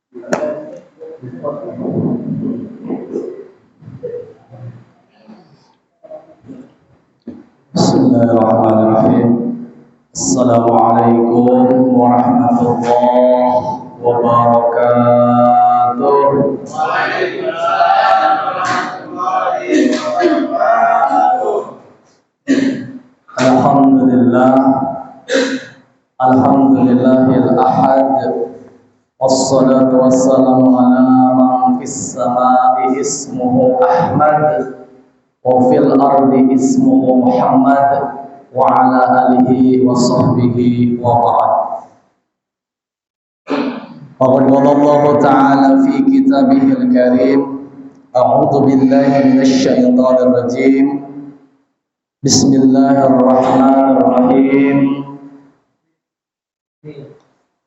Bismillahirrahmanirrahim. Assalamualaikum warahmatullahi wabarakatuh. Waalaikumsalam warahmatullahi wabarakatuh. Alhamdulillah, alhamdulillahil ahad. Wassalatu wassalamu ala man fis samai ismuhu Ahmad wa fil ardi ismuhu Muhammad wa ala alihi wa sahbihi wa ba'd. Faqad qala Allah ta'ala fi kitabihil karim, a'udzu billahi minasy syaithanir rajim. Bismillahirrahmanirrahim.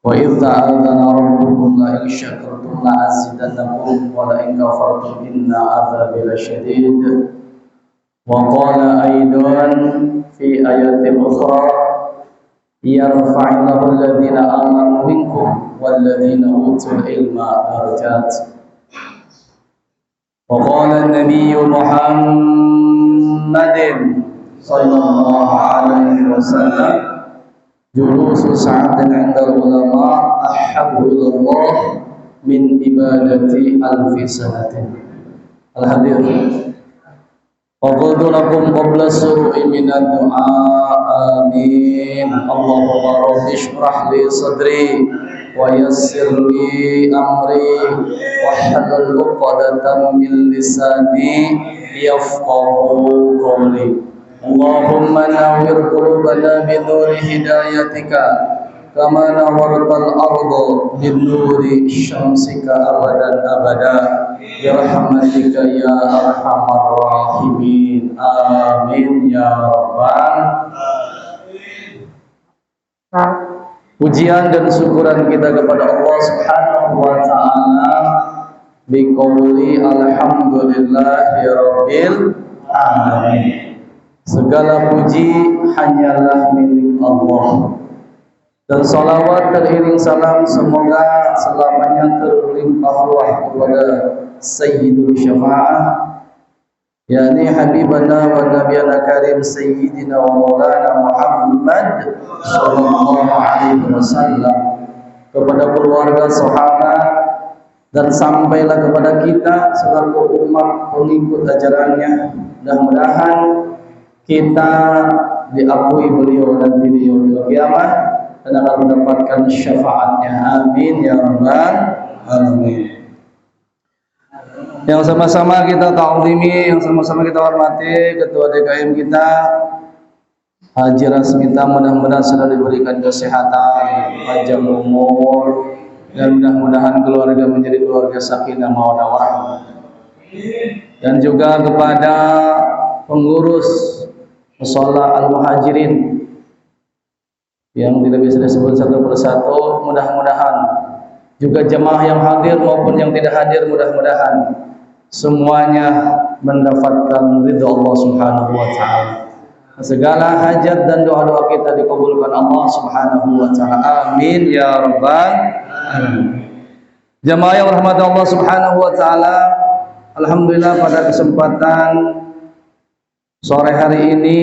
Wa idza a'adzana rabbukum la in syakartum la azidannakum wa la in kafartum inna 'adzabi lasyadid. Wa qala aidan fi ayatin ukhra yarfa'illahu alladhina amanu minkum walladhina utul ilma darajat. Wa qala an-nabiyyu Muhammadin sallallahu alaihi wasallam julusu sa'atin 'indal ulama ahabbu ilallah min ibadati alfi sanatin. Al-hadir. Faqultu lakum qabla suru'i minad du'a amin. Allahumma rabbi shrah li sadri wa yassir li amri wahlul 'uqdatam min lisani yafqahu qawli. Allahumma nawwir qulubana bi nuri hidayatika kama nawwartal arda bi nuri syamsika abadan abada ya rahmatika ya arhamar rahimin. Amin ya rabbal alamin. Pujian dan syukuran kita kepada Allah Subhanahu wa taala biqauli alhamdulillahi rabbil alamin. Segala puji hanyalah milik Allah. Dan salawat teriring salam semoga selamanya terlimpah ruah kepada Sayyidul Syafa'ah, yakni Habibana wa Nabiyana Karim Sayyidina wa Maulana Muhammad sallallahu alaihi wasallam, kepada keluarga sahabat dan sampailah kepada kita selaku umat pengikut ajarannya. Mudah-mudahan kita diakui beliau nanti di yaumil qiyamah dan akan mendapatkan syafaatnya. Amin ya rabbal alamin. Yang sama-sama kita ta'zimi, yang sama-sama kita hormati Ketua DKM kita Haji Rasmita, mudah-mudahan sudah diberikan kesehatan, panjang umur, dan mudah-mudahan keluarga menjadi keluarga sakinah mawaddah warahmah. Dan juga kepada pengurus Mushola Al-Muhajirin yang tidak bisa disebut satu persatu, mudah-mudahan juga jemaah yang hadir maupun yang tidak hadir, mudah-mudahan semuanya mendapatkan ridha Allah Subhanahu wa taala. Segala hajat dan doa-doa kita dikabulkan Allah Subhanahu wa taala. Amin ya rabbal alamin. Jemaah yang rahmat Allah Subhanahu wa taala, alhamdulillah pada kesempatan sore hari ini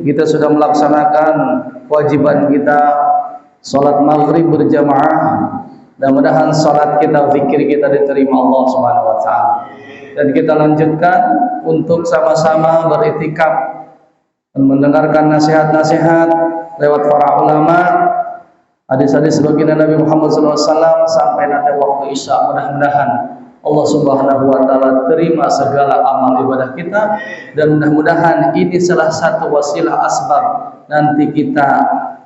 kita sudah melaksanakan kewajiban kita salat maghrib berjamaah. Dan mudah-mudahan salat kita, zikir kita diterima Allah Subhanahu wa taala. Dan kita lanjutkan untuk sama-sama beritikaf dan mendengarkan nasihat-nasihat lewat para ulama, hadis-hadis baginda Nabi Muhammad SAW sampai nanti waktu Isya. Mudah-mudahan Allah Subhanahu wa taala terima segala amal ibadah kita, dan mudah-mudahan ini salah satu wasilah asbab nanti kita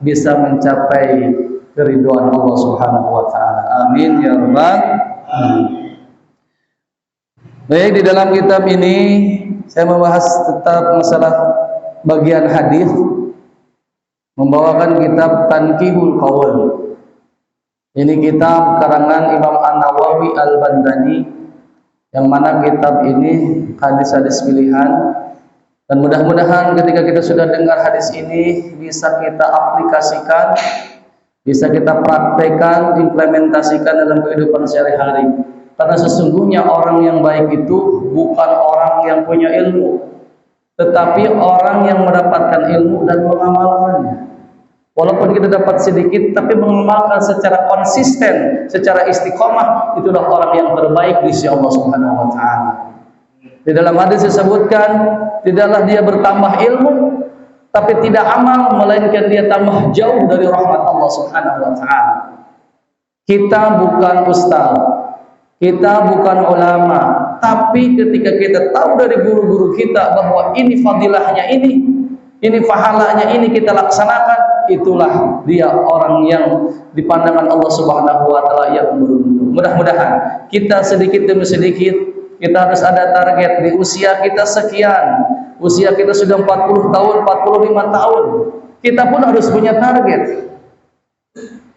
bisa mencapai keridhaan Allah Subhanahu wa taala. Amin ya rabbal alamin. Baik, di dalam kitab ini saya membahas tetap masalah bagian hadis, membawakan kitab Tanqihul Qaul. Ini kitab karangan Imam An-Nawawi Al-Bandani, yang mana kitab ini hadis-hadis pilihan. Dan mudah-mudahan ketika kita sudah dengar hadis ini bisa kita aplikasikan bisa kita praktekkan, implementasikan dalam kehidupan sehari-hari. Karena sesungguhnya orang yang baik itu bukan orang yang punya ilmu, tetapi orang yang mendapatkan ilmu dan mengamalkannya. Walaupun kita dapat sedikit, tapi mengamalkan secara konsisten, secara istiqomah, itulah orang yang terbaik di sisi Allah Subhanahu wa taala. Di dalam hadis disebutkan, tidaklah dia bertambah ilmu, tapi tidak amal, melainkan dia tambah jauh dari rahmat Allah Subhanahu wa taala. Kita bukan ustaz, kita bukan ulama, tapi ketika kita tahu dari guru-guru kita bahwa ini fadilahnya ini pahalanya ini kita laksanakan, itulah dia orang yang dipandangan Allah Subhanahu wa taala yang beruntung. Mudah-mudahan kita sedikit demi sedikit kita harus ada target di usia kita sekian. Usia kita sudah 40 tahun, 45 tahun. Kita pun harus punya target.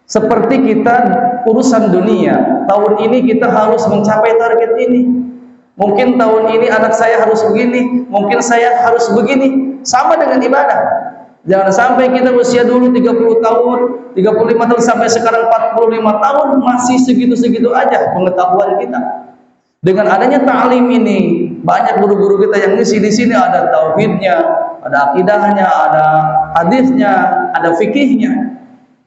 Seperti kita urusan dunia, tahun ini kita harus mencapai target ini. Mungkin tahun ini anak saya harus begini, mungkin saya harus begini. Sama dengan ibadah. Jangan sampai kita usia dulu 30 tahun, 35 tahun sampai sekarang 45 tahun masih segitu-segitu aja pengetahuan kita. Dengan adanya ta'lim ini, banyak guru-guru kita yang ngisi di sini, ada tauhidnya, ada akidahnya, ada hadisnya, ada fikihnya.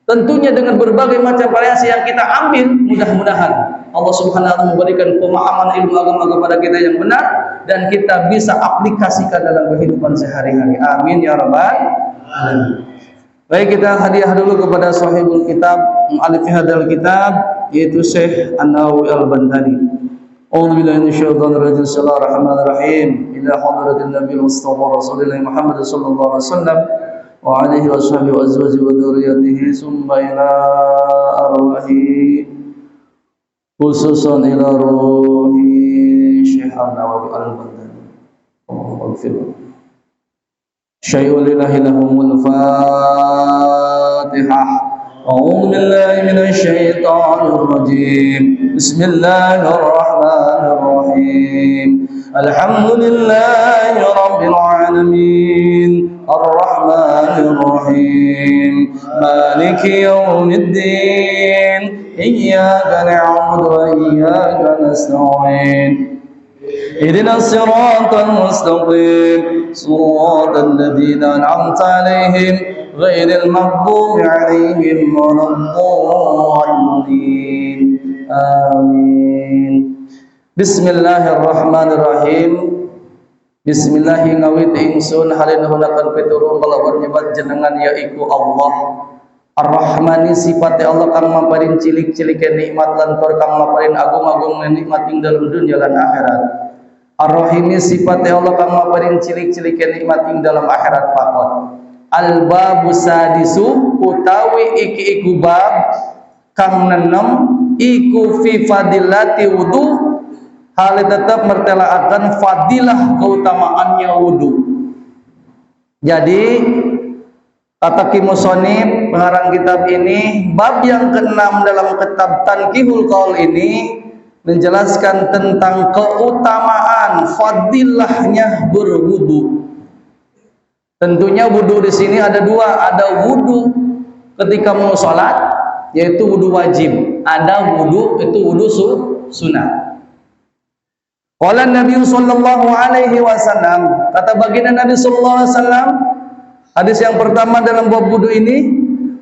Tentunya dengan berbagai macam variasi yang kita ambil, mudah-mudahan Allah Subhanahu wa taala memberikan pemahaman ilmu agama kepada kita yang benar dan kita bisa aplikasikan dalam kehidupan sehari-hari. Amin ya rabbal alamin. Baik, kita hadiah dulu kepada sahibul kitab, mu'allif hadzal kitab, yaitu Syekh An-Nawawi Al-Bandani. A'udzu billahi minasyaitonir rajim. Bismillahirrahmanirrahim. Ila hadratin nabiyil mustafa rasulillah Muhammad sallallahu alaihi wasallam wa alihi washabihi wa azwajihi wa dzurriyyatihi summa ila arwahi khususan ila ruhi Syekh An-Nawawi Al-Bandani. Allahu syai'un lillahi lahumul fatihah. أعوذ بالله من الشيطان الرجيم بسم الله الرحمن الرحيم الحمد لله رب العالمين الرحمن الرحيم مالك يوم الدين إياك نعبد وإياك نستعين اهدنا الصراط المستقيم صراط الذين أنعمت عليهم غير المغضوب عليهم ولا الضالين آمين. Bismillahirrahmanirrahim. Bismillahi ngawiti ingsun halin hunakan piturun kalawan nyebat jenengan yaiku Allah Ar-Rahmani, sifat Allah kang maparin cilik-cilike nikmat lan tur kang maparin agung-agung nikmat ing dalam dunya lan akhirat. Ar-Rahimi, sifat Allah kang maparin cilik-cilike nikmat ing dalam akhirat pakot. Al-babu sadisu utawi iki iku bab kang nenem iku fi fadilati wudu, hal tetap mertelaakan fadilah keutamaannya wudu. Jadi kata musonib pengarang kitab ini, bab yang ke-6 dalam kitab Tanqihul Qaul ini menjelaskan tentang keutamaan fadilahnya berwudu. Tentunya wudu di sini ada dua, ada wudu ketika mau sholat, yaitu wudu wajib, ada wudu itu wudu sunnah. Qala Nabi sallallahu alaihi wasallam, kata baginda Nabi sallallahu alaihi wasallam, hadis yang pertama dalam bab wudu ini,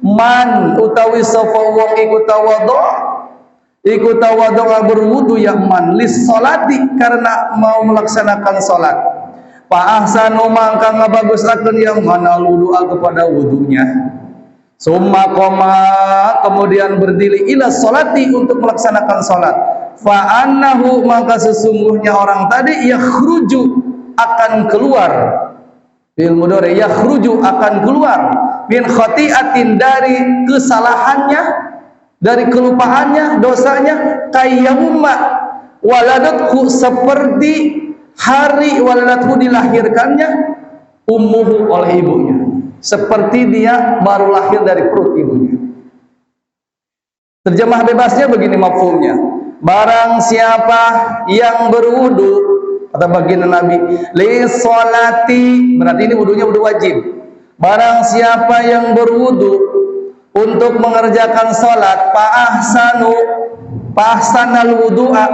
man utawi safa wong iku tawadhu berwudu ya man lis salati, karena mau melaksanakan salat. Fa ahsanu mangka ngabagusakeun yang mana wudu'a kepada wudunya. Summa qoma, kemudian berdiri ila salati untuk melaksanakan salat. Fa annahu, maka sesungguhnya orang tadi yakhruju akan keluar. Bil mudhari yakhruju akan keluar min khati'atin, dari kesalahannya, dari kelupaannya, dosanya, kayyumma waladathu, seperti hari waladathu dilahirkannya ummuhu oleh ibunya, seperti dia baru lahir dari perut ibunya. Terjemah bebasnya begini mafhumnya, barang siapa yang berwudu, kata baginda Nabi, li sholati, berarti ini wudunya wudu wajib. Barang siapa yang berwudu untuk mengerjakan salat, ahsanal wudu'a.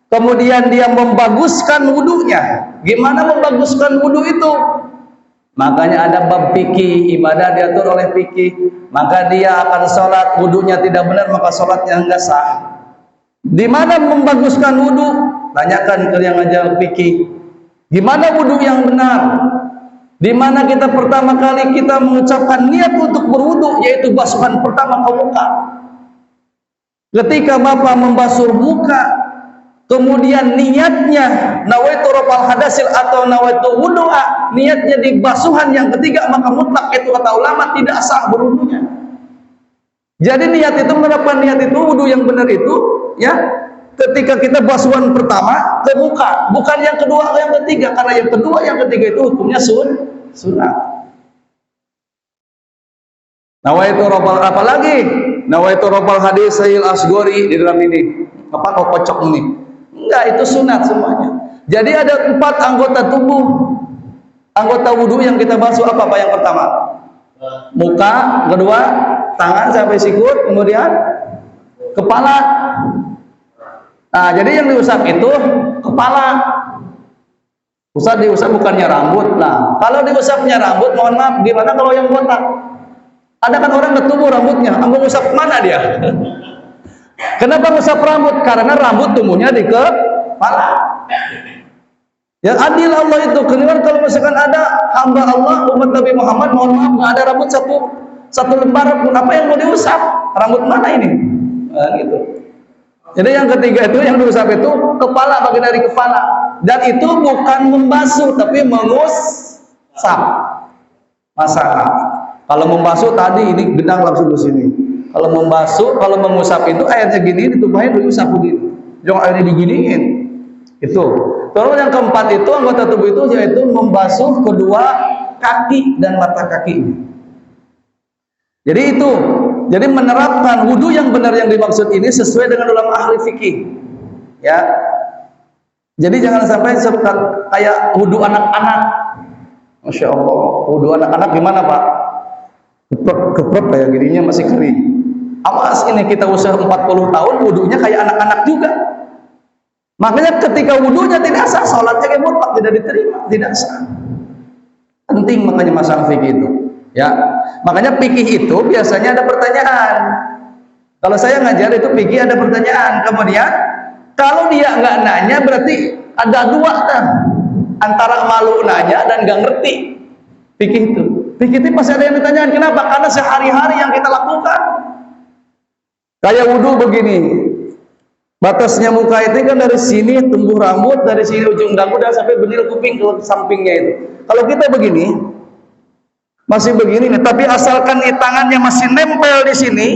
Kemudian dia membaguskan wudunya. Gimana membaguskan wudu itu? Makanya ada bab fikih, ibadah diatur oleh fikih. Maka dia akan salat, wudunya tidak benar, maka salatnya enggak sah. Di mana membaguskan wudu? Tanyakan ke yang ngajar fikih. Gimana wudu yang benar? Di mana kita pertama kali kita mengucapkan niat untuk berwudu, yaitu basuhan pertama ke muka. Ketika Bapak membasuh muka, kemudian niatnya nawaitu rafal hadasil atau nawaitu wudu'a, niatnya di basuhan yang ketiga, maka mutlak itu kata ulama tidak sah berwudunya. Jadi niat itu, menerapkan niat itu, wudu yang benar itu ya ketika kita basuhan pertama ke muka, bukan yang kedua atau yang ketiga, karena yang kedua yang ketiga itu hukumnya sunnah. Nawaitu rafal, apalagi nawaitu rafal hadasil asghari di dalam ini apa kok kocok ini. Enggak, itu sunat semuanya. Jadi ada 4 anggota tubuh, anggota wudu yang kita basuh. Apa yang pertama? Muka, kedua tangan sampai sikut, kemudian kepala. Nah, jadi yang diusap itu kepala. Diusap bukannya rambut. Nah, kalau diusapnya rambut, mohon maaf, gimana kalau yang botak? Ada kan orang ketumbuh rambutnya, ambil usap mana dia? Kenapa ngusap rambut? Karena rambut tumbuhnya di kepala. Ya adil Allah itu. Kenapa kalau misalkan ada hamba Allah umat Nabi Muhammad, mohon maaf, nggak ada rambut satu lembar pun, apa yang mau diusap? Rambut mana ini? Nah, gitu. Jadi yang ketiga itu yang diusap itu kepala, bagian dari kepala. Dan itu bukan membasuh tapi mengusap. Masalah. Kalau membasuh tadi ini gendang langsung ke sini. Kalau membasuh, kalau mengusap itu airnya gini ditumpahin diusap begini. Jangan airnya diginiin. Itu. Terus yang keempat itu anggota tubuh itu yaitu membasuh kedua kaki dan mata kaki. Jadi itu. Jadi menerapkan wudu yang benar yang dimaksud ini sesuai dengan ulama ahli fikih. Ya. Jadi jangan sampai kayak wudu anak-anak. Masya Allah. Wudu anak-anak gimana Pak? Keprok kayak gininya masih kering. Awas ini kita usaha 40 tahun wudunya kayak anak-anak juga. Makanya ketika wudunya tidak sah, sholatnya kayak mutlak tidak diterima, tidak sah. Penting makanya masalah fikih itu. Ya, makanya fikih itu biasanya ada pertanyaan. Kalau saya ngajar itu fikih ada pertanyaan. Kemudian kalau dia nggak nanya berarti ada dua kan, antara malu nanya dan nggak ngerti fikih itu. Fikih itu pasti ada yang ditanyakan. Kenapa? Karena sehari-hari yang kita lakukan. Kayak wudu begini. Batasnya muka itu kan dari sini tumbuh rambut, dari sini ujung dagu dan sampai benil kuping ke sampingnya itu. Kalau kita begini, masih begini nih, tapi asalkan nih tangannya masih nempel di sini,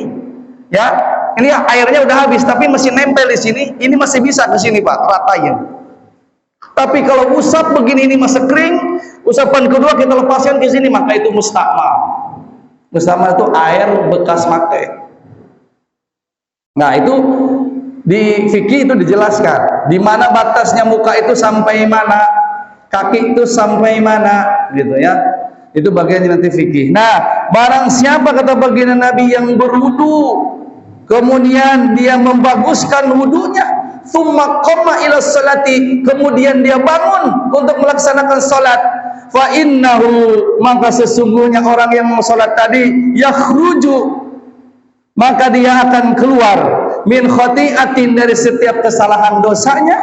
ya, ini airnya udah habis, tapi masih nempel di sini, ini masih bisa ke sini Pak, ratain. Tapi kalau usap begini ini masih kering, usapan kedua kita lepaskan ke sini, maka itu mustakmal. Mustakmal itu air bekas pakai. Nah itu di fikih itu dijelaskan, di mana batasnya muka itu sampai mana, kaki itu sampai mana, gitu ya. Itu bagiannya nanti fikih. Nah, barang siapa kata baginda Nabi yang berwudu, kemudian dia membaguskan wudunya, tsumma qama ila salati, kemudian dia bangun untuk melaksanakan salat, fa innahu, maka sesungguhnya orang yang mau salat tadi yakhruju, maka dia akan keluar min khati'atin, dari setiap kesalahan dosanya,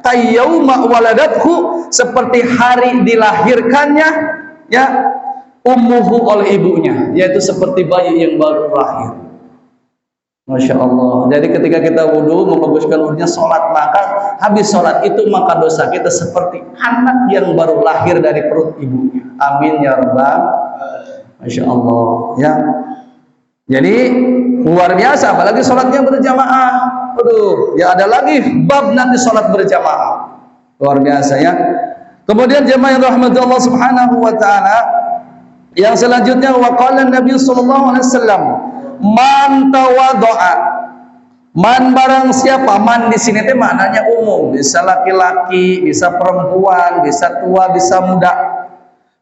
kayyauma waladathu, seperti hari dilahirkannya ya ummuhu, oleh ibunya, yaitu seperti bayi yang baru lahir. Masya Allah. Jadi ketika kita wudu membaguskan wudunya sholat, maka habis sholat itu maka dosa kita seperti anak yang baru lahir dari perut ibunya. Amin ya rabbal. Masya Allah ya. Jadi luar biasa, apalagi sholatnya berjamaah. Aduh, ya ada lagi bab nanti sholat berjamaah. Luar biasa ya. Kemudian jemaah yang rahmati Allah Subhanahu wa taala, yang selanjutnya waqala Nabi sallallahu alaihi wasallam, man tawaddo'a, man barang siapa, man di sini teh maknanya umum, bisa laki-laki, bisa perempuan, bisa tua, bisa muda.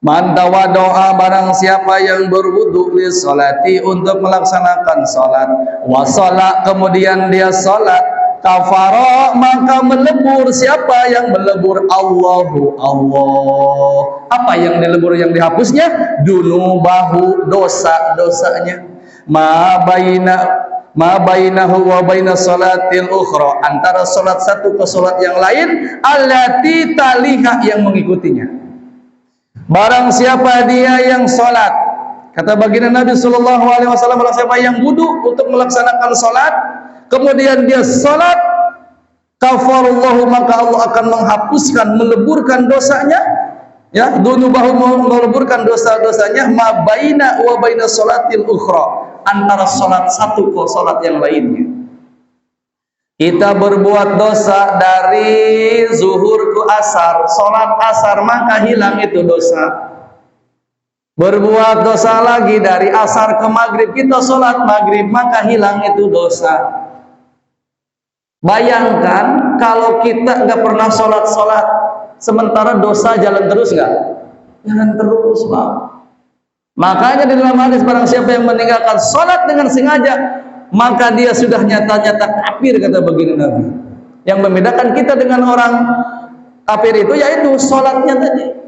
Man tawaddo'a, barang siapa yang berwudu li sholati, untuk melaksanakan salat, wa sholat, kemudian dia salat, kafara, maka melebur. Siapa yang melebur? Allahu, Allah. Apa yang dilebur, yang dihapusnya? Dunubahu, dosa-dosanya. Ma bainahu wa baina salatil ukhra, antara salat satu ke salat yang lain, allati taliha, yang mengikutinya. Barang siapa dia yang salat, kata baginda Nabi sallallahu alaihi wasallam, barang siapa yang wudu untuk melaksanakan salat, kemudian dia salat, kafarallahu, maka Allah akan menghapuskan, meleburkan dosanya, ya, dunubahu, meleburkan dosa-dosanya, ma baina wa baina salatil ukhra, antara salat satu ke salat yang lainnya. Kita berbuat dosa dari zuhur ke asar, salat asar, maka hilang itu dosa. Berbuat dosa lagi dari asar ke maghrib, kita salat maghrib, maka hilang itu dosa. Bayangkan kalau kita nggak pernah salat, sementara dosa jalan terus nggak? Jalan terus, Pak. Makanya di dalam hadis, barang siapa yang meninggalkan salat dengan sengaja, maka dia sudah nyata-nyata kafir, kata baginda Nabi. Yang membedakan kita dengan orang kafir itu yaitu salatnya tadi.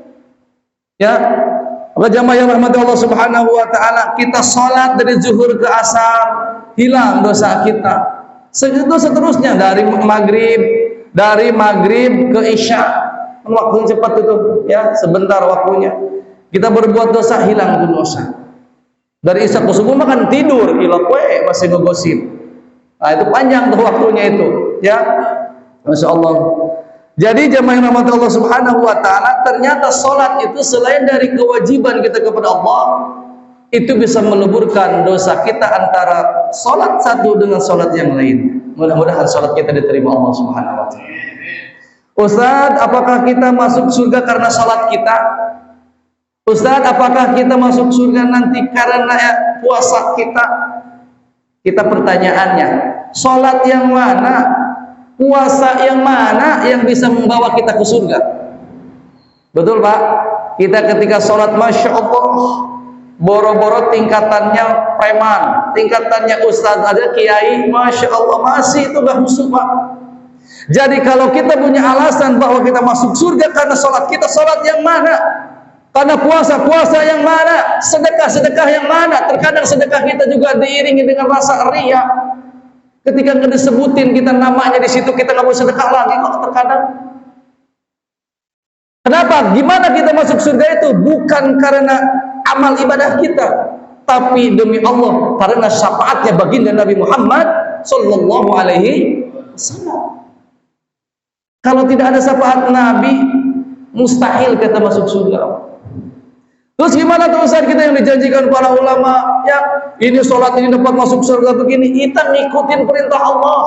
Ya, jamaah yang rahmati Allah Subhanahu wa taala, kita salat dari zuhur ke asar, hilang dosa kita. Seterusnya dari maghrib ke isya, waktu cepat itu, ya, sebentar waktunya. Kita berbuat dosa, hilang itu dosa. Dari isya ke subuh makan tidur, ilokwe masih ngegosip. Nah, itu panjang tuh waktunya itu, ya. Masya Allah. Jadi jamaah yang rahmati Allah Subhanahu wa taala, ternyata salat itu selain dari kewajiban kita kepada Allah, itu bisa meleburkan dosa kita antara salat satu dengan salat yang lain. Mudah-mudahan salat kita diterima Allah Subhanahu wa taala. Ustaz, apakah kita masuk surga karena salat kita? Ustaz, apakah kita masuk surga nanti karena puasa kita? Kita pertanyaannya, salat yang mana, puasa yang mana yang bisa membawa kita ke surga? Betul, Pak? Kita ketika salat, Masya Allah, boro-boro tingkatannya preman, tingkatannya ustaz, ada kiai, Masya Allah, masih itu gak musuh, Pak. Jadi kalau kita punya alasan bahwa kita masuk surga karena salat kita, salat yang mana? Karena puasa yang mana? Sedekah yang mana? Terkadang sedekah kita juga diiringi dengan rasa riya. Ketika nggak disebutin kita namanya di situ, kita nggak mau sedekah lagi kok terkadang. Kenapa? Gimana kita masuk surga itu? Bukan karena amal ibadah kita, tapi demi Allah, karena syafaatnya baginda Nabi Muhammad sallallahu alaihi wasallam. Kalau tidak ada syafaat Nabi, mustahil kita masuk surga. Terus gimana tuh Ustaz, kita yang dijanjikan para ulama, ya ini sholat ini dapat masuk surga begini, kita ngikutin perintah Allah.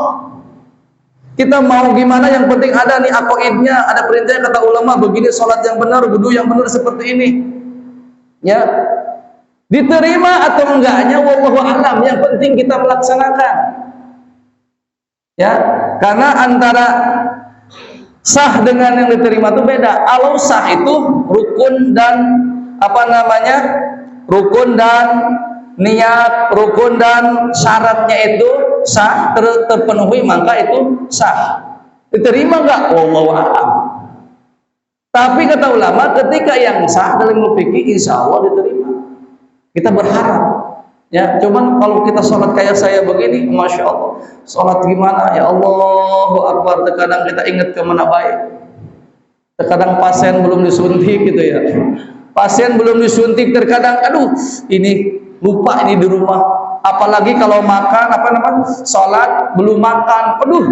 Kita mau gimana, yang penting ada nih aqaidnya, ada perintahnya, kata ulama begini sholat yang benar, wudu yang benar seperti ini. Ya, diterima atau enggaknya wallahu a'lam, yang penting kita melaksanakan. Ya, karena antara sah dengan yang diterima itu beda. Kalau sah itu rukun dan rukun dan niat, rukun dan syaratnya itu sah, terpenuhi, maka itu sah. Diterima enggak? Wallahu a'lam. Tapi kata ulama, ketika yang sah dalam fikih, insya Allah diterima. Kita berharap. Ya, cuman kalau kita sholat kayak saya begini, Masya Allah, sholat gimana? Ya Allahu Akbar, terkadang kita ingat kemana baik. Terkadang pasien belum disuntik gitu ya. Pasien belum disuntik, terkadang aduh ini lupa ini di rumah, apalagi kalau makan sholat belum makan, aduh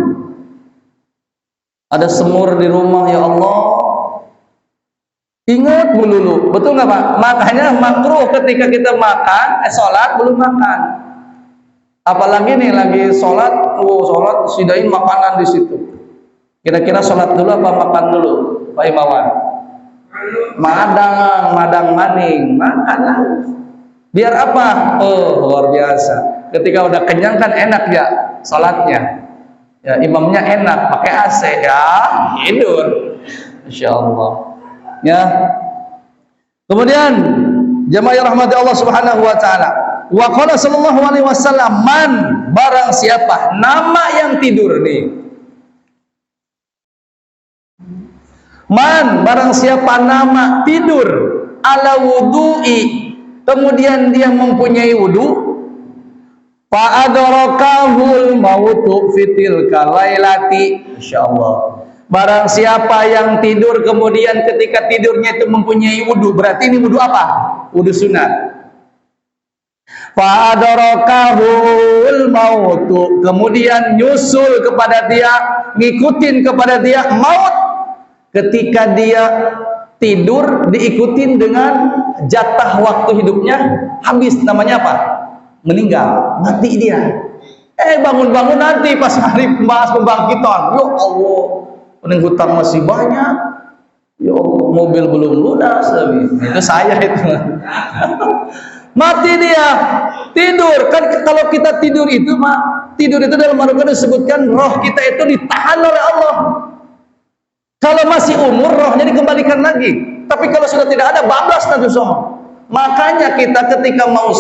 ada semur di rumah, ya Allah, ingat melulu, betul nggak Pak? Makanya makruh ketika kita makan, sholat belum makan, apalagi nih lagi sholat, sholat sidain makanan di situ. Kira-kira sholat dulu apa makan dulu, Pak Imawan? Madang maning, makanlah. Biar apa? Oh, luar biasa. Ketika udah kenyang kan enak ya salatnya. Ya, imamnya enak, pakai AC ya, tidur. Insyaallah. Ya. Kemudian jamaah yang rahmati Allah Subhanahu wa taala, wa qala sallallahu alaihi wasallam, man, barang siapa, nama yang tidur nih. Man, barang siapa nama tidur ala wudu'i, kemudian dia mempunyai wudu, fa adrakahul mautu fitil kalailati, insyaallah. Barang siapa yang tidur kemudian ketika tidurnya itu mempunyai wudu, berarti ini wudu apa? Wudu sunat. Fa adrakahul mautu, kemudian nyusul kepada dia, ngikutin kepada dia maut. Ketika dia tidur diikutin dengan jatah waktu hidupnya habis, namanya apa? Meninggal, mati dia. Bangun-bangun nanti pas hari pembangkitan, ya Allah, pening hutang masih banyak, ya Allah, mobil belum lunas, itu saya itu. Mati dia, tidur. Kan kalau kita tidur itu tidur itu dalam Al-Qur'an disebutkan roh kita itu ditahan oleh Allah. Kalau masih umur, rohnya dikembalikan lagi. Tapi kalau sudah tidak ada, bablas nanti semua. Makanya kita ketika mau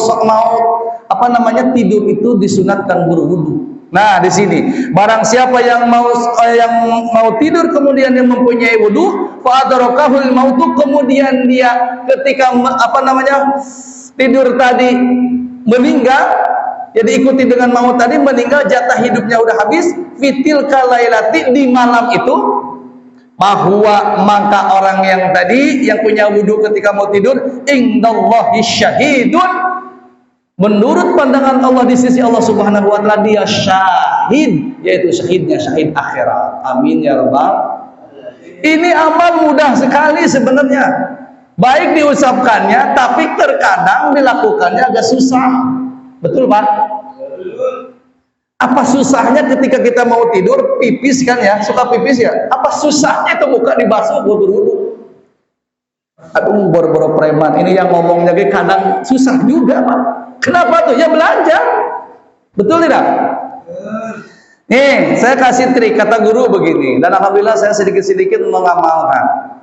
tidur itu disunatkan berwudu. Nah, di sini barang siapa yang mau tidur kemudian dia mempunyai wudu, fa adrakahul mautu, kemudian dia ketika tidur tadi meninggal, jadi ikuti dengan maut tadi, meninggal, jatah hidupnya udah habis, fitil kalailati, di malam itu, bahwa maka orang yang tadi yang punya wudu ketika mau tidur, indallahi syahidun, menurut pandangan Allah di sisi Allah Subhanahu wa taala dia syahid, yaitu syahidnya syahid akhirat. Amin ya rabbal. Ini amal mudah sekali sebenarnya, baik diucapkannya tapi terkadang dilakukannya agak susah. Betul Pak? Apa susahnya ketika kita mau tidur pipis kan ya, suka pipis ya? Apa susahnya itu buka dibasuh berwudu? Aduh, boro-boro preman ini yang ngomongnya kadang susah juga Pak. Kenapa tuh? Ya belajar. Betul tidak? Nih, saya kasih trik, kata guru begini, dan alhamdulillah saya sedikit-sedikit mengamalkan.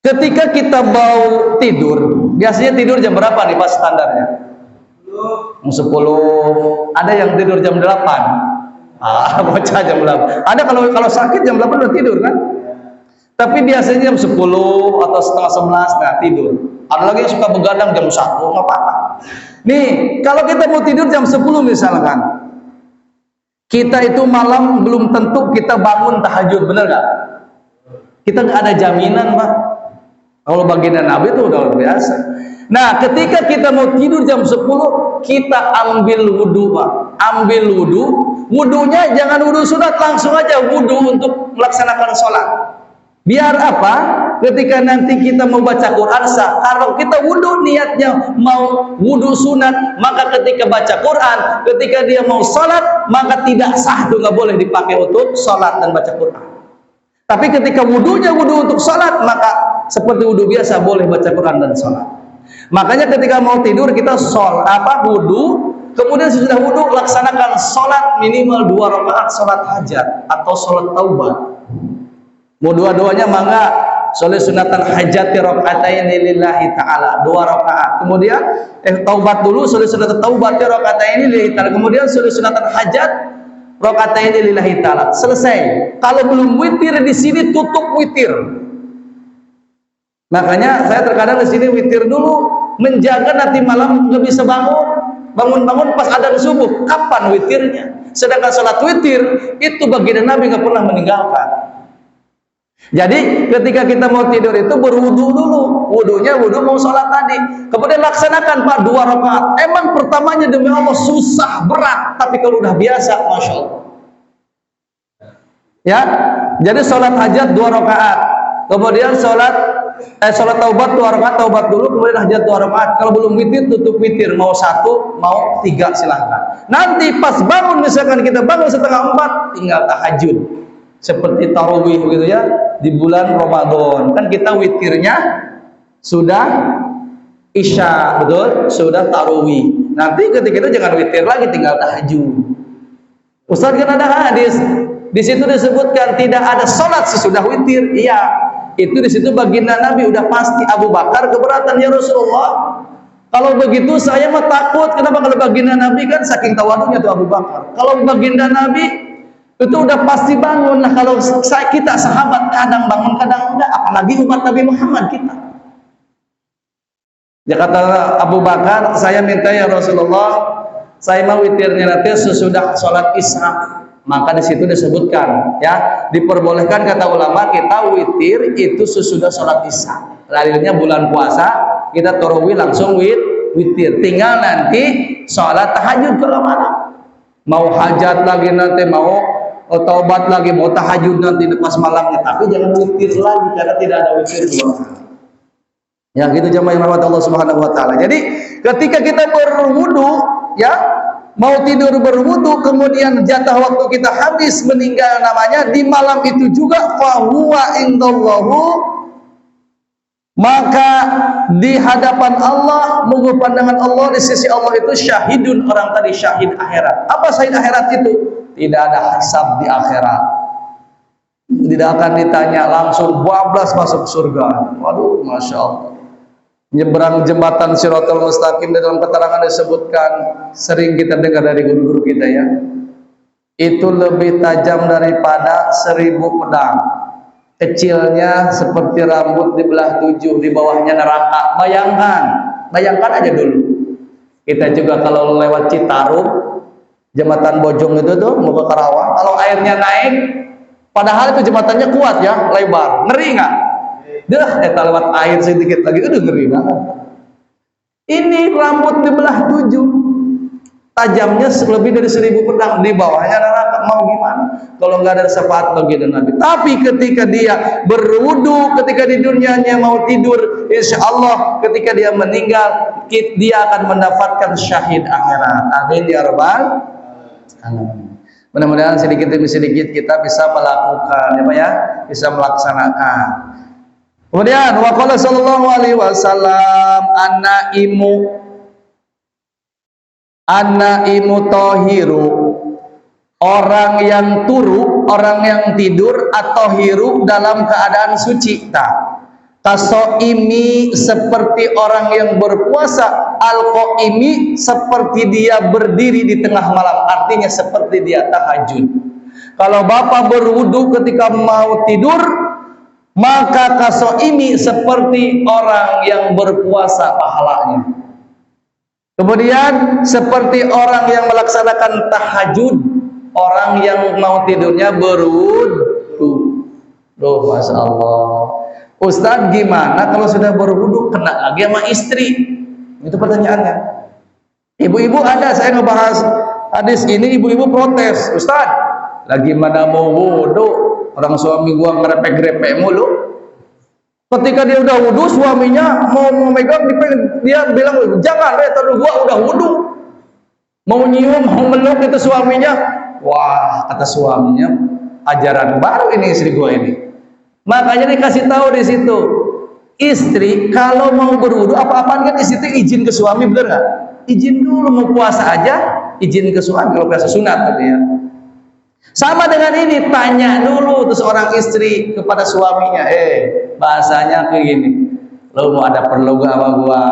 Ketika kita mau tidur, biasanya tidur jam berapa nih Pak standarnya? 10. Ada yang tidur jam 8. Bocah jam 8. Ada kalau sakit jam 8 udah tidur kan? Tapi biasanya jam 10 atau setengah 11 nah tidur. Ada lagi yang suka begadang jam 1, nggak apa-apa. Nih, kalau kita mau tidur jam 10 misalkan, kita itu malam belum tentu kita bangun tahajud, bener nggak? Kita nggak ada jaminan Pak. Kalau baginda Nabi itu udah luar biasa. Nah, ketika kita mau tidur jam 10, kita ambil wudu Pak. Ambil wudu, wudunya jangan wudu sunat, langsung aja wudu untuk melaksanakan sholat. Biar apa? Ketika nanti kita mau baca Quran sah. Kalau kita wudu niatnya mau wudu sunat, maka ketika baca Quran, ketika dia mau sholat, maka tidak sah, itu nggak boleh dipakai untuk sholat dan baca Quran. Tapi ketika wudunya wudu untuk sholat, maka seperti wudu biasa boleh baca Quran dan sholat. Makanya ketika mau tidur kita wudu, kemudian sesudah wudu laksanakan sholat minimal 2 rakaat sholat hajat atau sholat taubat. Mau dua-duanya mangga, sholat sunatan hajat rakaataini lillahi ta'ala 2 rakaat. Kemudian taubat dulu, sholat sunatan taubat rakaataini lillahi ta'ala. Kemudian sholat sunatan hajat rakaataini lillahi ta'ala. Selesai. Kalau belum witir di sini tutup witir. Makanya saya terkadang di sini witir dulu, menjaga nanti malam nggak bisa bangun pas adzan subuh. Kapan witirnya? Sedangkan sholat witir itu baginda Nabi nggak pernah meninggalkan. Jadi ketika kita mau tidur itu berwudu dulu, wudunya wudu mau sholat tadi, kemudian laksanakan Pak 2 rakaat. Emang pertamanya demi Allah susah berat, tapi kalau udah biasa, masya Allah. Ya, jadi sholat hajat 2 rakaat, kemudian sholat taubat 2 rakaat, taubat dulu, kemudian hajat 2 rakaat. Kalau belum witir tutup witir, mau 1, mau 3 silahkan. Nanti pas bangun, misalkan kita bangun setengah 4, tinggal tahajud. Seperti tarawih begitu ya, di bulan Ramadan kan kita witirnya sudah isya, betul, sudah tarawih. Nanti ketika itu jangan witir lagi, tinggal tahajud. Ustaz, kan ada hadis di situ disebutkan tidak ada sholat sesudah witir. Iya, Itu di situ baginda Nabi udah pasti. Abu Bakar keberatan, ya Rasulullah. Kalau begitu saya mah takut. Kenapa? Kalau baginda Nabi kan saking tawadunya tuh Abu Bakar. Kalau baginda Nabi itu udah pasti bangun. Nah kalau kita sahabat kadang bangun kadang enggak, apalagi umat Nabi Muhammad kita. Ya kata Abu Bakar, saya minta ya Rasulullah, saya mau witirnya nanti sesudah sholat Isya. Maka di situ disebutkan, ya, diperbolehkan kata ulama kita witir itu sesudah sholat Isya. Lainnya bulan puasa kita tarawih langsung witir. Tinggal nanti sholat tahajud kalau malam. Mau hajat lagi nanti, mau taubat lagi, mau tahajud nanti pas malamnya. Tapi jangan witir lagi karena tidak ada witir dua kali. Ya gitu jemaah yang rahmat Allah Subhanahu wa taala. Jadi ketika kita berwudu, ya, mau tidur berwudu kemudian jatah waktu kita habis meninggal namanya di malam itu juga fahuwa indallahu, maka di hadapan Allah, menunggu pandangan Allah di sisi Allah itu syahidun, orang tadi syahid akhirat. Apa syahid akhirat itu? Tidak ada hisab di akhirat. Tidak akan ditanya langsung bablas masuk surga. Waduh, masya Allah. Nyebrang jembatan Shiratal Mustaqim dalam keterangan disebutkan, sering kita dengar dari guru-guru kita ya, itu lebih tajam daripada 1000 pedang. Kecilnya seperti rambut dibelah 7, di bawahnya neraka. Bayangkan aja dulu. Kita juga kalau lewat Citarum, jembatan Bojong itu tuh mau ke Karawang, kalau airnya naik, padahal itu jembatannya kuat ya, lebar, ngeri nggak? Dah, kita lewat air sedikit lagi, udah ngeri banget. Ini rambut dibelah 7, tajamnya lebih dari 1000 pedang, di bawahnya neraka. Mau gimana? Kalau nggak ada syafaat baginda Nabi. Tapi ketika dia berwudu, ketika di dunianya mau tidur, insya Allah ketika dia meninggal, dia akan mendapatkan syahid akhirat. Amin ya rabbal alamin. Mudah-mudahan sedikit demi sedikit kita bisa melakukan, ya, bisa melaksanakan. Kemudian waqala sallallahu alaihi wasallam an-naimu tahiru, orang yang turu, orang yang tidur atau hiru dalam keadaan suci. Kasoimi seperti orang yang berpuasa, al-qaimi seperti dia berdiri di tengah malam, artinya seperti dia tahajud. Kalau bapak berwudu ketika mau tidur, maka kasoimi seperti orang yang berpuasa pahalanya. Kemudian seperti orang yang melaksanakan tahajud, orang yang mau tidurnya berwudu. Loh, masya Allah. Ustadz, gimana kalau sudah berwudu kena lagi sama istri? Itu pertanyaannya. Ibu-ibu ada, saya ngebahas hadis ini, ibu-ibu protes, Ustadz, lagi mana mau wudu? Orang suami gua ngerepek-repek mulu. Ketika dia udah wudu, suaminya mau memegang, dia bilang, jangan, tadi gua udah wudu. Mau nyium, mau meluk itu suaminya. Wah, kata suaminya, ajaran baru ini istri gua ini. Makanya dikasih tahu di situ, istri kalau mau berwudu apa-apaan kan di situ izin ke suami, bener nggak? Izin dulu, mau puasa aja, izin ke suami kalau puasa sunat tadi ya. Sama dengan ini, tanya dulu tuh seorang istri kepada suaminya, bahasanya kayak gini, lo mau ada perlu gak sama gua?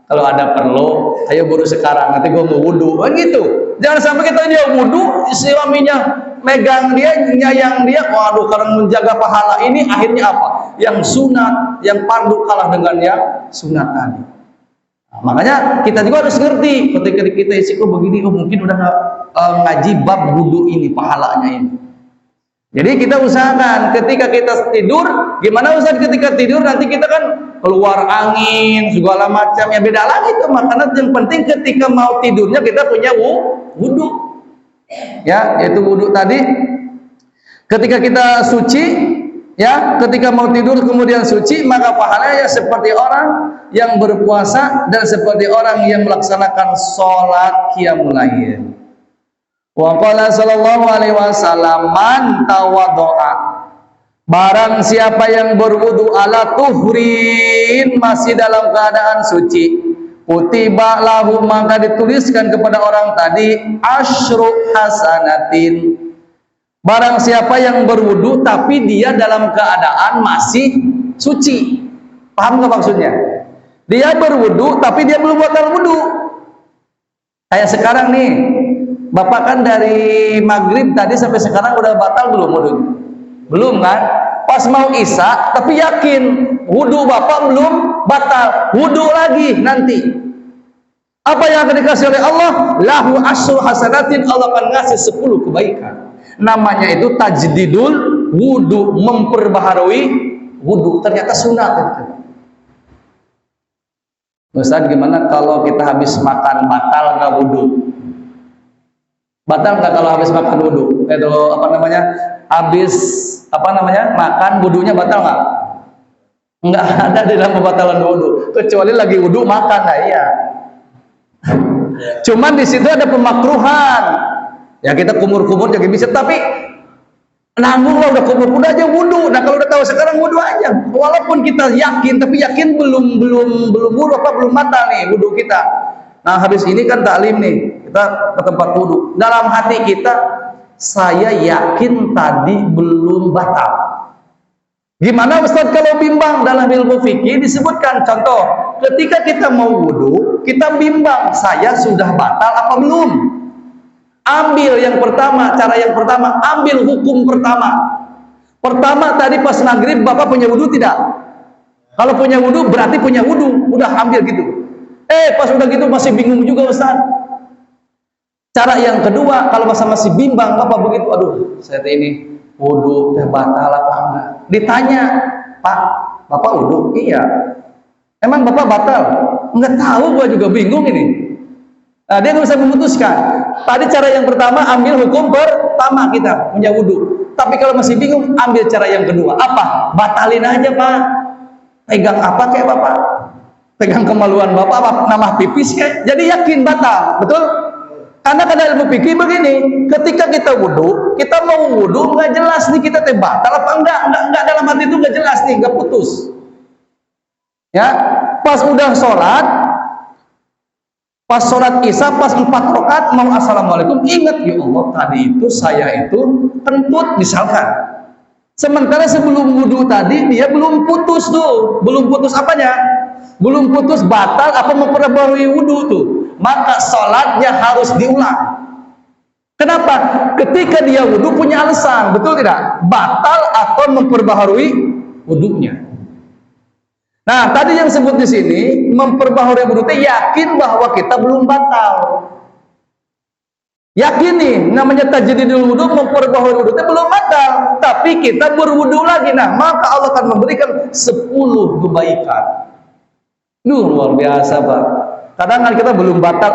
Kalau ada perlu, ayo buru sekarang, nanti gua mau wudu, kan gitu. Jangan sampai kita dia wudu, suaminya megang dia, nyayang dia, waduh, karena menjaga pahala ini akhirnya apa? Yang sunat, yang fardu kalah dengan yang sunat tadi. Nah, makanya kita juga harus ngerti, ketika kita isiku begini, mungkin udah ngaji bab wudu ini, pahalanya ini. Jadi kita usahakan ketika kita tidur, gimana Ustaz ketika tidur nanti kita kan keluar angin segala macam, ya beda lagi tuh. Makanya yang penting ketika mau tidurnya kita punya wudu, ya, yaitu wudu tadi. Ketika kita suci, ya, ketika mau tidur kemudian suci, maka pahalanya seperti orang yang berpuasa dan seperti orang yang melaksanakan sholat qiyamul lail. Wa qala sallallahu alaihi wasallam, man tawaddo'a, barang siapa yang berwudu ala tuhrin, masih dalam keadaan suci, kutiba lahu, maka dituliskan kepada orang tadi asyru hasanatin, Barang siapa yang berwudu tapi dia dalam keadaan masih suci. Paham nggak maksudnya? Dia berwudu tapi dia belum batal wudu. Kayak sekarang nih, Bapak kan dari maghrib tadi sampai sekarang udah batal belum wudu? Belum kan? Pas mau isya tapi yakin wudu Bapak belum batal, wudu lagi nanti. Apa yang akan dikasih oleh Allah? Lahu asyru hasanatin, Allah akan ngasih 10 kebaikan. Namanya itu tajdidul wudu, memperbaharui wudu. Ternyata sunat itu. Ustaz, gimana kalau kita habis makan batal nggak wudu? Batal nggak kalau habis makan wudu? Itu apa namanya? Habis makan wudunya batal nggak? Nggak ada di dalam pembatalan wudu. Kecuali lagi wudu makan, nah iya. Cuman di situ ada pemakruhan. Ya kita kumur-kumur jadi bisa, tapi nanggung lah udah kumur udah aja wudu. Nah kalau udah tahu sekarang wudu aja. Walaupun kita yakin, tapi yakin belum wudu belum batal nih wudu kita. Nah habis ini kan taklim nih, kita ke tempat wudu. Dalam hati kita, saya yakin tadi belum batal. Gimana Ustaz kalau bimbang? Dalam ilmu fikih disebutkan contoh, ketika kita mau wudu, kita bimbang, saya sudah batal apa belum? Ambil yang pertama, cara yang pertama, ambil hukum pertama. Pertama tadi pas maghrib Bapak punya wudu tidak? Kalau punya wudu berarti punya wudu, udah ambil gitu. Pas udah gitu masih bingung juga Ustaz. Cara yang kedua, kalau masih bimbang Bapak begitu, aduh saya ini wudu batal apa enggak? Ditanya, Pak, Bapak wudu? Iya. Emang Bapak batal? Enggak tahu, gua juga bingung ini. Nah, dia nggak bisa memutuskan. Tadi cara yang pertama ambil hukum pertama kita punya wudu. Tapi kalau masih bingung ambil cara yang kedua. Apa? Batalin aja Pak. Pegang apa kayak Bapak? Pegang kemaluan Bapak, nama pipis kayak. Jadi yakin batal, betul? Karena kada ilmu fikih begini. Ketika kita wudu, kita mau wudu nggak jelas nih kita batal apa enggak dalam hati itu nggak jelas nih, nggak putus. Ya, pas udah sholat. Pas sholat isya, pas 4 rakaat mau assalamualaikum, ingat ya Allah tadi itu saya itu kentut misalkan. Sementara sebelum wudu tadi dia belum putus tuh, belum putus apanya? Belum putus batal apa memperbarui wudu tuh. Maka sholatnya harus diulang. Kenapa? Ketika dia wudu punya alasan, betul tidak? Batal atau memperbaharui wudunya. Nah, tadi yang sebut di sini memperbaharui wudu itu yakin bahwa kita belum batal. Yakin nih, namanya tajdidul wudu, memperbaharui wudu itu belum batal, tapi kita berwudu lagi. Nah, maka Allah akan memberikan 10 kebaikan. Luar biasa, Pak. Kadang kita belum batal,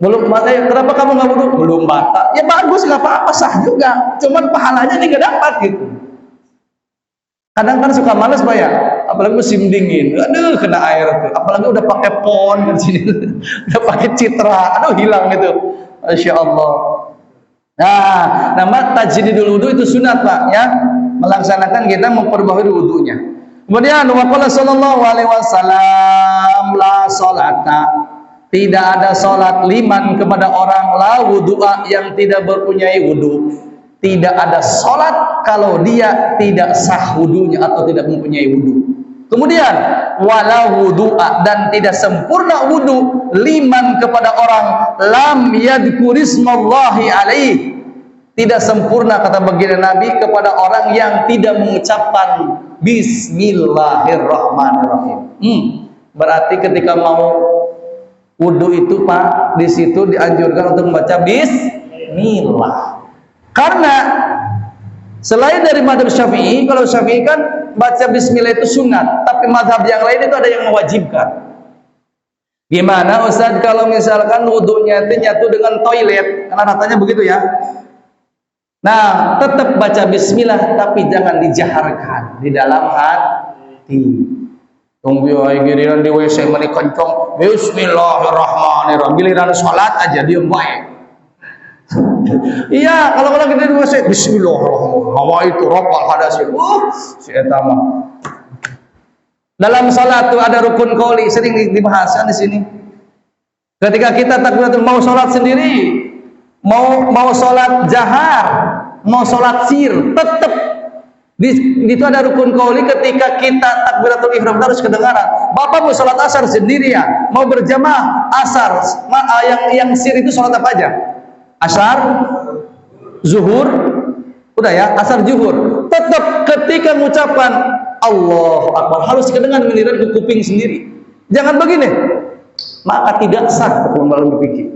belum batal. Kenapa kamu nggak wudu? Belum batal. Ya bagus, nggak apa-apa, sah juga. Cuman pahalanya nih nggak dapat gitu. Kadang kan suka males Pak ya, apalagi musim dingin, aduh kena air tuh, apalagi udah pakai pon kan sini, udah pakai citra, aduh hilang gitu, Masya Allah. Nah, nama tajdidul wudu itu sunat Pak ya, melaksanakan kita memperbaharui wudunya. Kemudian waqala sallallahu alaihi wasallam la salata, tidak ada salat liman kepada orang la wudu'a yang tidak berpunyai wudu. Tidak ada sholat kalau dia tidak sah wudunya atau tidak mempunyai wudu. Kemudian wala wudu'a, dan tidak sempurna wudu liman kepada orang lam yadkurismallahi alaih. Tidak sempurna kata baginda Nabi kepada orang yang tidak mengucapkan Bismillahirrahmanirrahim. Berarti ketika mau wudu itu Pak, di situ dianjurkan untuk membaca Bismillah. Karena selain dari madhab Syafi'i, kalau Syafi'i kan baca bismillah itu sunat, tapi madhab yang lain itu ada yang mewajibkan. Gimana Ustaz kalau misalkan wudunya itu nyatu dengan toilet, karena ratanya begitu ya. Nah, tetap baca bismillah tapi jangan dijaharkan di dalam hati. Tunggu ya giliran di WC meni kencong Bismillahirrahmanirrahim, giliran salat aja diem baik. Iya, kalau kita di WC Bismillahirrahmanirrahim, hawa itu rokal hadasin. Si etama. Dalam salat tuh ada rukun qauli, sering dibahas kan di sini. Ketika kita takbiratul mau salat sendiri, mau salat jahar, mau sholat sir, tetap itu ada rukun qauli. Ketika kita takbiratul ihram harus kedengaran. Bapak mau sholat asar sendiri ya, mau berjamaah asar, yang sir itu sholat apa aja? Asar, zuhur, udah ya, asar zuhur. Tetap ketika mengucapkan Allahu Akbar harus kedengaran ke kuping sendiri. Jangan begini, maka tidak sah kata ulama fikih.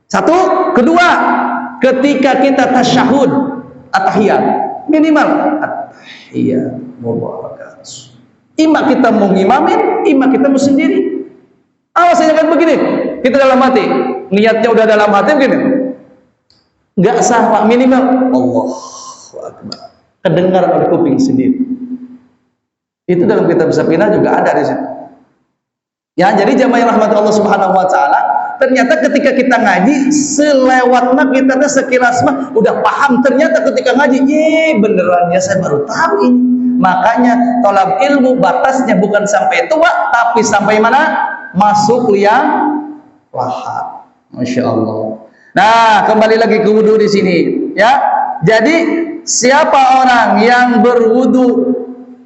Satu, kedua, ketika kita tasyahud at-tahiyat minimal at-tahiyat mubarakatuh. Ima kita mau ngimamin, ima kita mau sendiri. Awas jangan begini. Kita dalam hati, niatnya udah dalam hati begini. Enggak sah Pak, minimal Allahu Akbar. Kedengar oleh kuping sendiri. Itu dalam kitab Safinah juga ada di situ. Ya, jadi jamaah yang rahmat Allah Subhanahu wa taala, ternyata ketika kita ngaji selewat mah kita tuh sekilas mah udah paham, ternyata ketika ngaji beneran ya saya baru tahu ini. Makanya tolab ilmu batasnya bukan sampai tua tapi sampai mana? Masuk liang lahat. Masya Allah. Nah, kembali lagi ke wudu di sini ya. Jadi siapa orang yang berwudu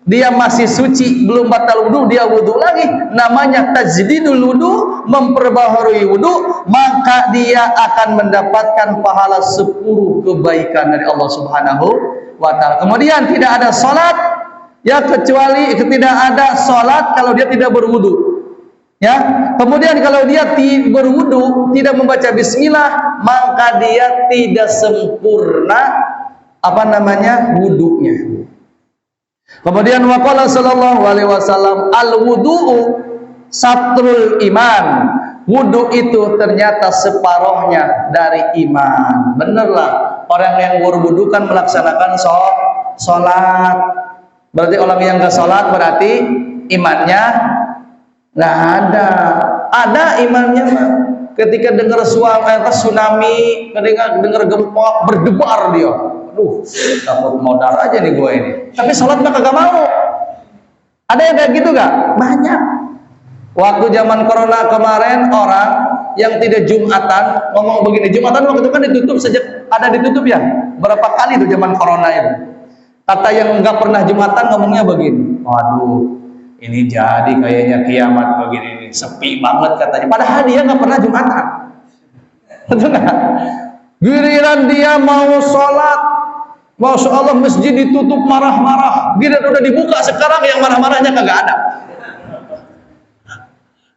dia masih suci, belum batal wudu, dia wudu lagi, namanya tajdidul wudu, memperbaharui wudu, maka dia akan mendapatkan pahala 10 kebaikan dari Allah Subhanahu wa taala. Kemudian tidak ada salat ya, kecuali tidak ada salat kalau dia tidak berwudu. Ya, kemudian kalau dia berwudu tidak membaca bismillah, maka dia tidak sempurna wudunya. Kemudian waqala sallallahu alaihi wasallam al-wudu'u satrul iman. Wudu itu ternyata separohnya dari iman. Benerlah, orang yang berwudu kan melaksanakan sholat. Berarti orang yang enggak sholat berarti imannya enggak ada. Ada imannya mah. Ketika dengar suara tsunami, ketika dengar gempa berdebar dia. Takut modal aja nih gue ini. Tapi sholat mah kagak mau. Ada yang kayak gitu gak? Banyak. Waktu zaman corona kemarin orang yang tidak Jumatan ngomong begini. Jumatan waktu itu kan ditutup sejak ada ditutup ya. Berapa kali itu zaman corona itu. Kata yang nggak pernah Jumatan ngomongnya begini. Waduh, ini jadi kayaknya kiamat begini nih. Sepi banget katanya. Padahal dia nggak pernah Jumatan. Betul nggak? Giliran dia mau sholat, Masya Allah masjid ditutup marah-marah. Gila udah dibuka sekarang yang marah-marahnya kagak ada.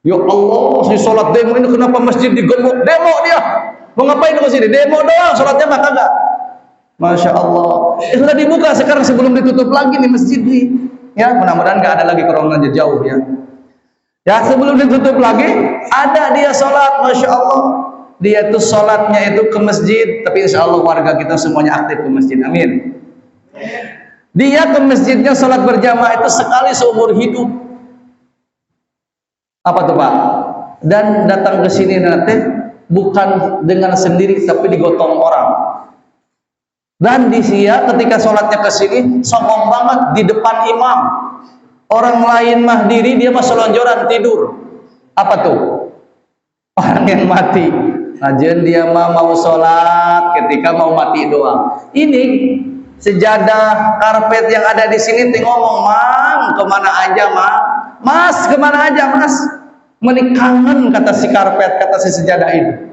Ya Allah, si sholat demo ini kenapa masjid digembok? Demo dia. Mau ngapain ke sini? Demo doang, sholatnya mah kagak. Masya Allah. Sudah dibuka sekarang sebelum ditutup lagi nih masjid nih. Ya, mudah-mudahan nggak ada lagi corona jauh ya. Ya, sebelum ditutup lagi ada dia sholat, Masya Allah. Dia tuh sholatnya itu ke masjid, tapi insya Allah warga kita semuanya aktif ke masjid, amin. Dia ke masjidnya sholat berjamaah itu sekali seumur hidup. Apa tuh Pak? Dan datang ke sini nanti bukan dengan sendiri, tapi digotong orang. Dan dia ketika sholatnya ke sini sombong banget di depan imam. Orang lain mah diri, dia mah selonjoran tidur. Apa tuh? Orang yang mati. Ajen dia mau sholat ketika mau mati doang. Ini sejadah karpet yang ada di sini ngomong, Mang, kemana aja, Mang? Mas, kemana aja, Mas? Menik kangen kata si karpet, kata si sejadah itu.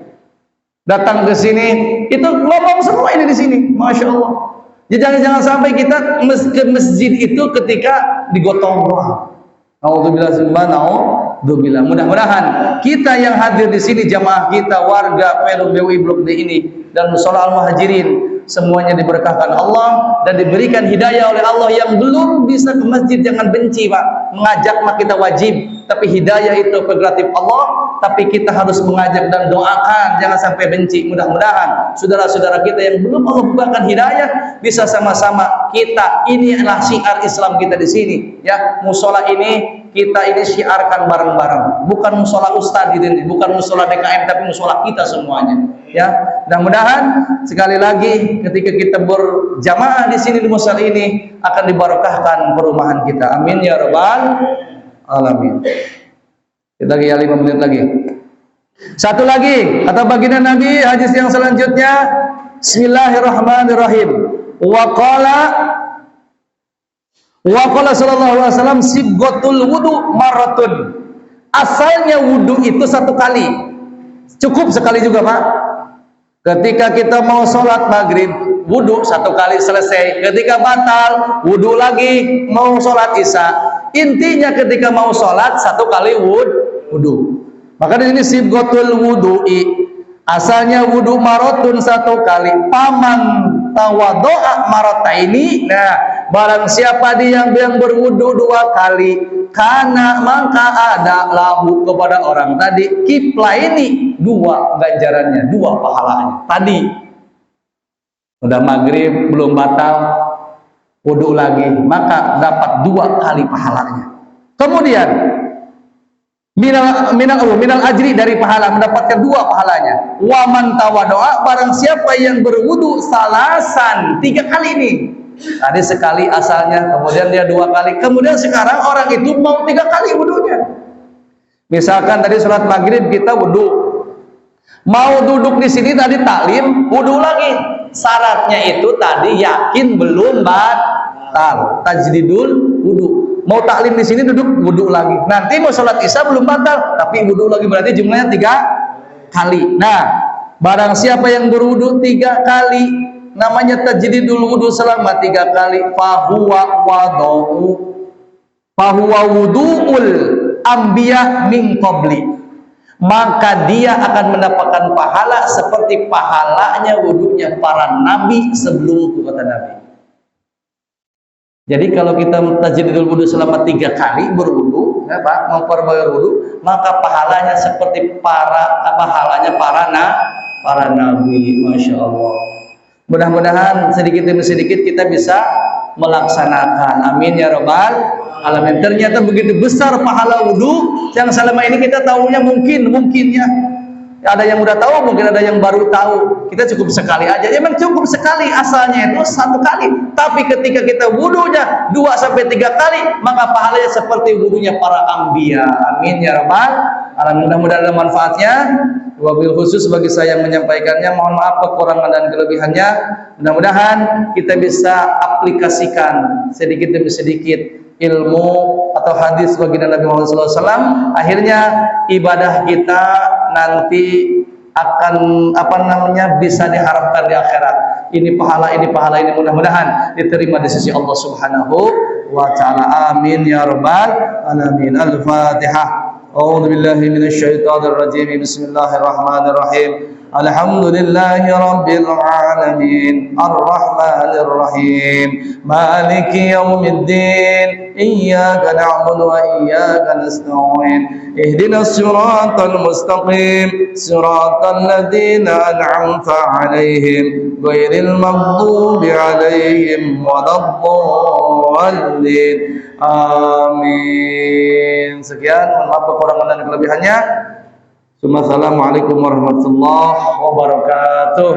Datang ke sini, itu ngomong semua ini di sini, Masya Allah. Jadi jangan sampai kita ke masjid itu ketika digotong doang. Alhamdulillah. Mudah-mudahan kita yang hadir di sini, jamaah kita, warga Perum BWI Blok D ini dan Musola Al-Muhajirin, semuanya diberkahkan Allah dan diberikan hidayah oleh Allah. Yang belum bisa ke masjid jangan benci Pak. Mengajak mah kita wajib, tapi hidayah itu prerogatif Allah. Tapi kita harus mengajak dan doakan, jangan sampai benci. Mudah-mudahan saudara-saudara kita yang belum Allah bukakan hidayah bisa sama-sama kita. Ini adalah syiar Islam kita di sini. Ya, musola ini kita ini syiarkan bareng-bareng. Bukan musola ustadz ini, bukan musola DKM, tapi musola kita semuanya. Ya, mudah-mudahan sekali lagi ketika kita berjamaah di sini di musola ini akan dibarokahkan perumahan kita. Amin ya rabbal alamin. Kita lagi 5 menit lagi. Satu lagi kata baginda Nabi, hadis yang selanjutnya, Bismillahirrahmanirrahim. Wa qala sallallahu alaihi wasallam sibghatul wudu maratun. Asalnya wudu itu satu kali. Cukup sekali juga, Pak. Ketika kita mau sholat maghrib, wudu satu kali selesai. Ketika batal, wudu lagi. Mau sholat isya, intinya ketika mau sholat satu kali wudu. Maka di sini sibghatul wudu'i, asalnya wudu marotun satu kali. Paman tawadoa marataini. Nah, barang siapa dia yang berwudu dua kali, karena maka ada lahu kepada orang tadi kipla ini dua ganjarannya, dua pahalanya. Tadi udah maghrib belum batal, wudu lagi, maka dapat dua kali pahalanya. Kemudian minal ajri, dari pahala mendapatkan dua pahalanya. Waman tawadoa, barang siapa yang berwudu salasan, tiga kali ini. Tadi sekali asalnya, kemudian dia dua kali, kemudian sekarang orang itu mau tiga kali wudunya. Misalkan tadi sholat maghrib kita wudu, mau duduk di sini tadi taklim, wudu lagi. Syaratnya itu tadi yakin belum batal, tajdidul wudu. Mau taklim di sini duduk wudu lagi. Nanti mau sholat isya belum batal, tapi wudu lagi, berarti jumlahnya tiga kali. Nah, barang siapa yang berwudu tiga kali, namanya tajdidul wudu selama tiga kali, fahuwa wudu'ul anbiya min qabli, maka dia akan mendapatkan pahala seperti pahalanya wudunya para nabi sebelumku, kata Nabi. Jadi kalau kita tajdidul wudu selama tiga kali berwudu, ya Pak, memperbaiki wudu, maka pahalanya seperti pahalanya para nabi. Masya Allah. Mudah-mudahan sedikit demi sedikit kita bisa melaksanakan. Amin ya rabbal alamin. Ternyata begitu besar pahala wudu yang selama ini kita tahunya mungkinnya. Ada yang udah tahu, mungkin ada yang baru tahu. Kita cukup sekali aja. Memang cukup sekali, asalnya itu satu kali. Tapi ketika kita wudunya 2-3 kali, maka pahalanya seperti wudunya para anbiya. Amin ya rabbal alamin. Mudah-mudahan ada manfaatnya. Wabil khusus bagi saya yang menyampaikannya, mohon maaf kekurangan dan kelebihannya. Mudah-mudahan kita bisa aplikasikan sedikit demi sedikit ilmu atau hadis baginda Nabi Muhammad SAW. Akhirnya ibadah kita nanti akan bisa diharapkan di akhirat. Ini pahala ini mudah-mudahan diterima di sisi Allah Subhanahu wa taala. Amin ya rabbal alamin. Al-Fatihah. أعوذ بالله من الشيطان الرجيم بسم الله الرحمن الرحيم الحمد لله رب العالمين الرحمن الرحيم مالك يوم الدين إياك نعبد وإياك نستعين اهدنا الصراط المستقيم صراط الذين أنعمت عليهم غير المغضوب عليهم ولا الضالين. Amin. Sekian, mohon maaf kekurangan dan kelebihannya. Assalamualaikum warahmatullahi wabarakatuh.